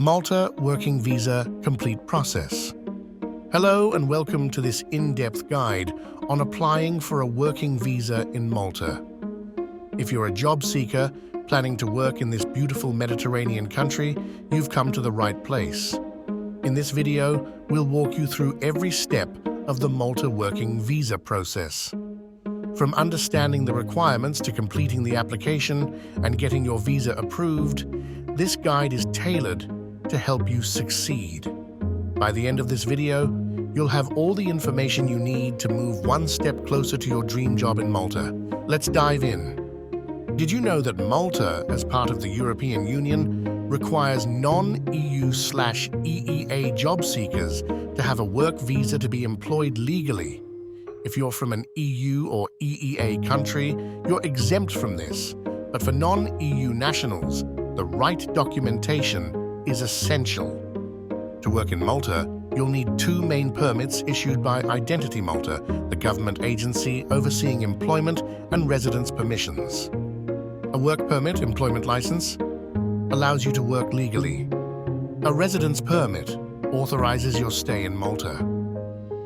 Malta Working Visa Complete Process. Hello and welcome to this in-depth guide on applying for a working visa in Malta. If you're a job seeker planning to work in this beautiful Mediterranean country, you've come to the right place. In this video, we'll walk you through every step of the Malta Working Visa process. From understanding the requirements to completing the application and getting your visa approved, this guide is tailored to help you succeed. By the end of this video, you'll have all the information you need to move one step closer to your dream job in Malta. Let's dive in. Did you know that Malta, as part of the European Union, requires non-EU/EEA job seekers to have a work visa to be employed legally? If you're from an EU or EEA country, you're exempt from this. But for non-EU nationals, the right documentation is essential. To work in Malta, you'll need two main permits issued by Identity Malta, the government agency overseeing employment and residence permissions. A work permit, employment license, allows you to work legally. A residence permit authorizes your stay in Malta.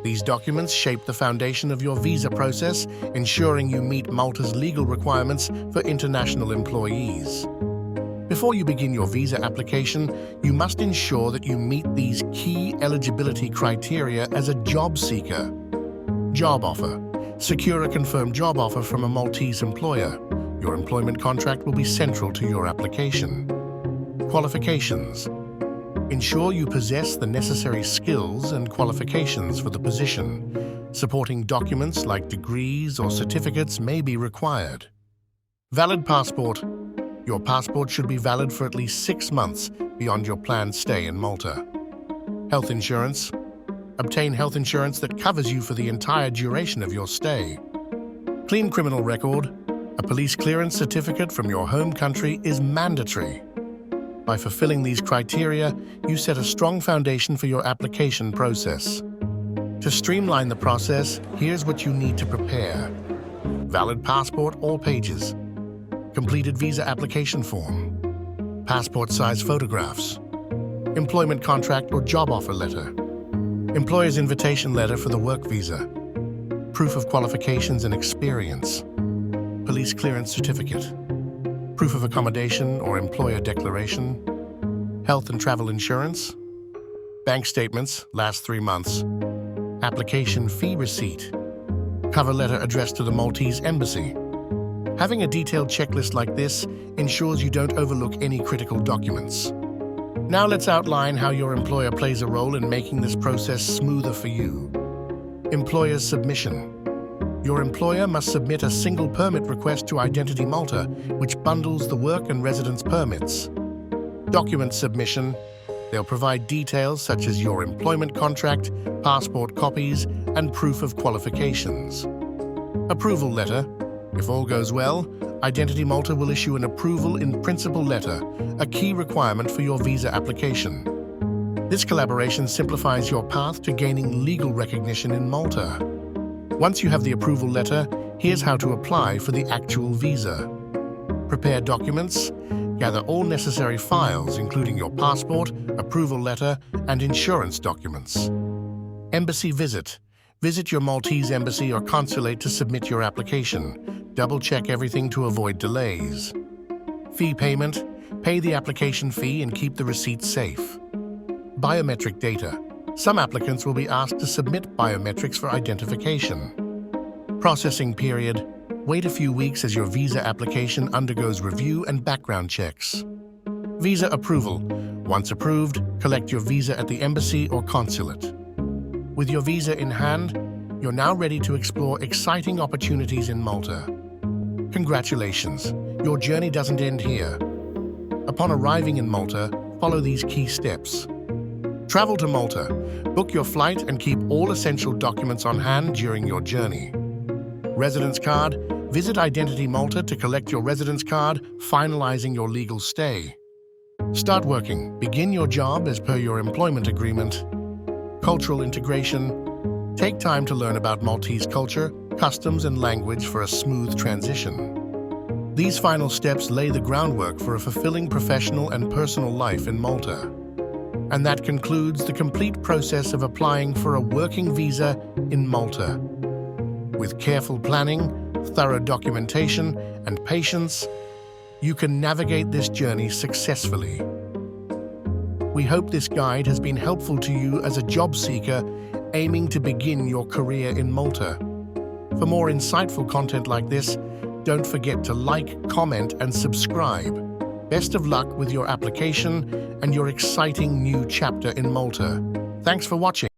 These documents shape the foundation of your visa process, ensuring you meet Malta's legal requirements for international employees. Before you begin your visa application, you must ensure that you meet these key eligibility criteria as a job seeker. Job offer. Secure a confirmed job offer from a Maltese employer. Your employment contract will be central to your application. Qualifications. Ensure you possess the necessary skills and qualifications for the position. Supporting documents like degrees or certificates may be required. Valid passport. Your passport should be valid for at least 6 months beyond your planned stay in Malta. Health insurance. Obtain health insurance that covers you for the entire duration of your stay. Clean criminal record. A police clearance certificate from your home country is mandatory. By fulfilling these criteria, you set a strong foundation for your application process. To streamline the process, here's what you need to prepare. Valid passport, all pages. Completed visa application form. Passport size photographs. Employment contract or job offer letter. Employer's invitation letter for the work visa. Proof of qualifications and experience. Police clearance certificate. Proof of accommodation or employer declaration. Health and travel insurance. Bank statements, last 3 months. Application fee receipt. Cover letter addressed to the Maltese embassy. Having a detailed checklist like this ensures you don't overlook any critical documents. Now let's outline how your employer plays a role in making this process smoother for you. Employer's submission. Your employer must submit a single permit request to Identity Malta, which bundles the work and residence permits. Document submission. They'll provide details such as your employment contract, passport copies, and proof of qualifications. Approval letter. If all goes well, Identity Malta will issue an approval in principle letter, a key requirement for your visa application. This collaboration simplifies your path to gaining legal recognition in Malta. Once you have the approval letter, here's how to apply for the actual visa. Prepare documents. Gather all necessary files, including your passport, approval letter, and insurance documents. Embassy visit. Visit your Maltese embassy or consulate to submit your application. Double-check everything to avoid delays. Fee payment. Pay the application fee and keep the receipt safe. Biometric data. Some applicants will be asked to submit biometrics for identification. Processing period. Wait a few weeks as your visa application undergoes review and background checks. Visa approval. Once approved, collect your visa at the embassy or consulate. With your visa in hand, you're now ready to explore exciting opportunities in Malta. Congratulations, your journey doesn't end here. Upon arriving in Malta, follow these key steps. Travel to Malta. Book your flight and keep all essential documents on hand during your journey. Residence card. Visit Identity Malta to collect your residence card, finalizing your legal stay. Start working. Begin your job as per your employment agreement. Cultural integration. Take time to learn about Maltese culture, customs, and language for a smooth transition. These final steps lay the groundwork for a fulfilling professional and personal life in Malta. And that concludes the complete process of applying for a working visa in Malta. With careful planning, thorough documentation, and patience, you can navigate this journey successfully. We hope this guide has been helpful to you as a job seeker aiming to begin your career in Malta. For more insightful content like this, don't forget to like, comment, and subscribe. Best of luck with your application and your exciting new chapter in Malta. Thanks for watching.